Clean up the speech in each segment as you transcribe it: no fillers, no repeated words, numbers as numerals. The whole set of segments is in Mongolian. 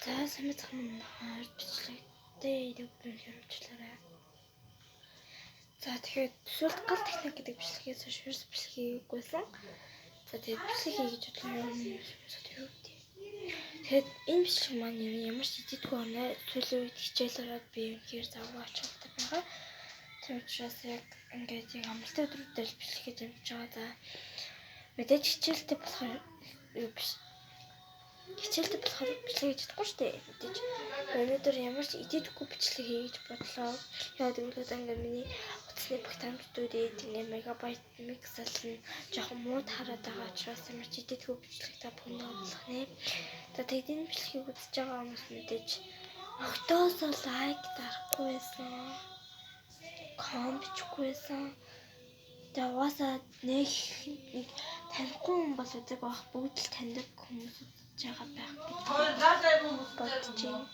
За самцхан бичлэгтэй дэвгэн хэрэгжлээрээ. За тэгэхээр төсөөлт гал техник гэдэг бичлэгээс ширс бичлэгийгүйсэн. За тэгээд бичлэг хийж бодлоо юм шүү дээ. Тэгэхэд энэ бичлэг маань ямар ч идэвхтэй оноо сүүлийн үед хичээл ороод би үнээр завгүй ачаалттай байгаа. Тэр учраас яг ингээд яг амралтын өдрүүдээр бичлэг хийж амжиж байгаа. За мэдээж хичээлтэй болохоор бичлэг хийж чадахгүй шүү дээ. Мэдээж өнөөдөр ямар ч идэвхтэй бичлэг хийж бодлоо. Яагаад гэвэл ингээд миний утасны багтаамжтуудыг ингээд мегабайт миксэлн жоохон мууд хараад байгаа учраас ямар ч идэвхтэй бичлэг та бүхэнд оруулах нэ. За тэгээд энэ бичлэгийг үзэж байгаа хүмүүс мэдээж октоосоо лайк дарахгүй байсан. Комент бичихгүй байсан. Тэгээд угаасаа нэг танихгүй хүн бол үзэг байх бүгд л таньдаг хүмүүс үзэж байгаа байх гэж бодож байна.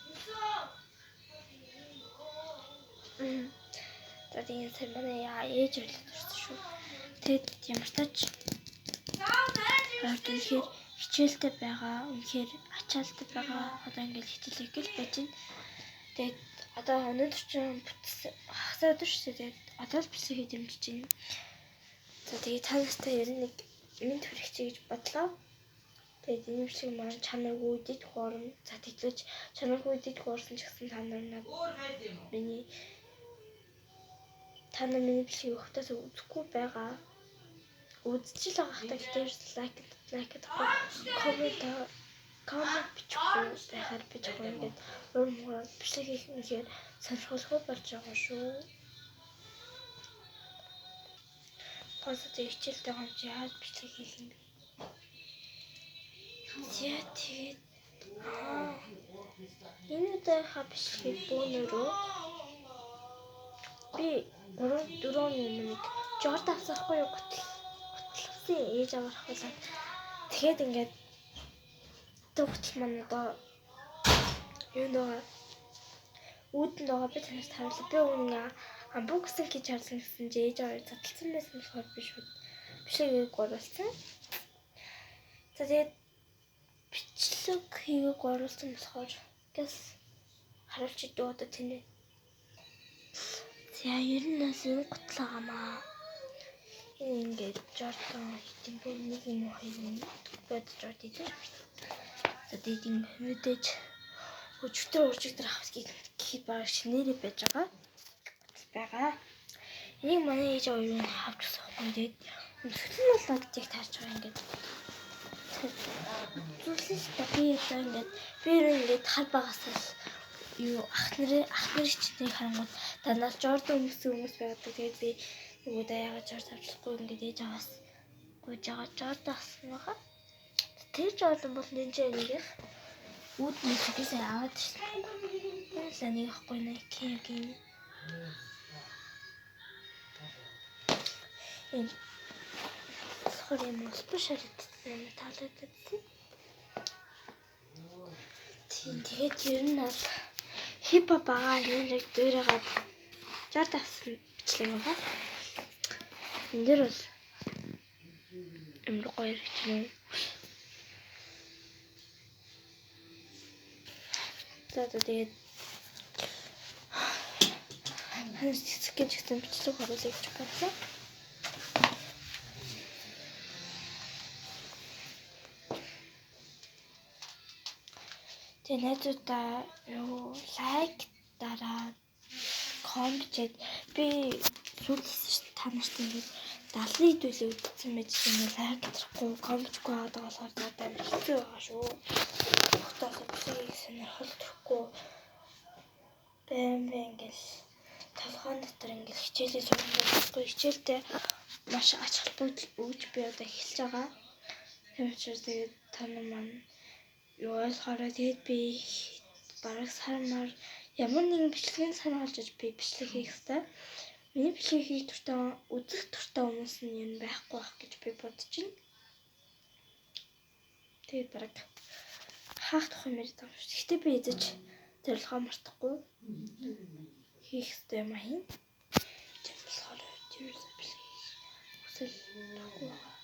За тийм сайн манай ээж өрлөж ирсэн шүү. Тэгэд ямар тач орд ихээр хичээлтэй байгаа, үнэхээр ачаалттай байгаа. Одоо ингээд хичээлээ гэл байж байна. Тэгээд одоо өнөөдөр чинь хагас өдөр шүү дээ. Одоо л бичлэг хийж амжиж байна. За тэгээд та нартай ер нь нэг минь төрөх чи гэж бодлоо. Тэгээд энэ бичлэг маань чанаргүй дид хуурна. За тэглэж чанаргүй дид хуурсан ч гэсэн та нар миний бичлэгийг өгтөөс үзэхгүй байгаа. Үзэж л байгаа хата гэтээ лайк коммент бичихгүй байхаар бичихгүй ингээд өөрөөр бичлэг хийх үнэхээр сонирхолтой болж байгаа шүү. Госод хичээлтэй юм чи яаж бичлэг хийх юм бэ? Яа тэгээд энэ удааха бичлэгийг бөөнөрөө би 3-4 минут жорд авсахгүй юу готлсон ээж аваад хавлаа. Тэгээд ингээд төгтөл маань одоо юунд байгаа үүдэнд байгаа би танаас харуулъя. Би өмнө амбуксан гэж харлсан гэсэн чи ээж аваад задлсан байсан болохоор би шууд бичлэгийг оруулсан. За тэгээд бичлэг хийгээг оруулсан болохоор гэс харуулж идүү одоо тэнэ. За ер нь бас энэ готлоогамаа. Ингээд жортон хийм бүр нэг юм уу хоёр юм бодож жорт идэх. За тэгээд ингээд мэдээж өчтөр авах гэхэд баг шинээрээ байж байгаа. Энийг манай ээж аваа юу хавч суухгүй тэгээд өнсгөл нь болоод тийг таарч байгаа ингээд. Зүйлээс би ингээд хал багасаа юу ах нар чидний харангууд дандаа жордон хүмүүс байдаг. Тэгээд би нөгөө даяага жорд авчихгүй ингээд ээж аваас гүйж байгаа жорд авсан байгаа. Тэр жордон бол нинжэнийг үүдний хэвээсээ аваад шээ. Тэрсээ нэг ахгүй нэ кегийн. Энэ сохор юм спешиал таалагдсан. Тэгээд ер нь бол хипхоп байгаа нэг дөрөөгөө жорд авсан бичлэг байгаа. Энд дэр бол амар гоё юм. За тэгээд ханаас цэцгэж гэсэн бичлэг оруулах гэж бодлоо. Тэгээд найзуудаа юу лайк дараа коммент би сүүлдээ та нарт ингэж 70 хэдүүлээ үзсэн байж байгаа лайк дарахгүй комментгүй байгаа болохоор надад хэцүү байгаа шүү. Тогтоох бичлэгийг сонирхол төрөхгүй бэм ингээл толгойн дотор ингээл хичээлээ сурахгүй хичээлдээ маш ач холбогдол өгж би одоо эхэлж байгаа. Тэр учраас тэгээд та нар маань юу ойлгохоор тэгээд би бараг сармаар ямар нэгэн бичлэгийг санаалж би бичлэг хийх хэрэгтэй. Миний бичлэг хийх туртаа үзэх туртаа хүмүүс нь юм байхгүй байх гэж би бодож байна. Тэгээд бараг хаах тухай мэрэд байгаа шүү. Гэхдээ би эзэж зорилгоо мартахгүй хийх хэрэгтэй юм аа. Тэр болохоор тэр бичлэг хүсэл тахгүй байгаа.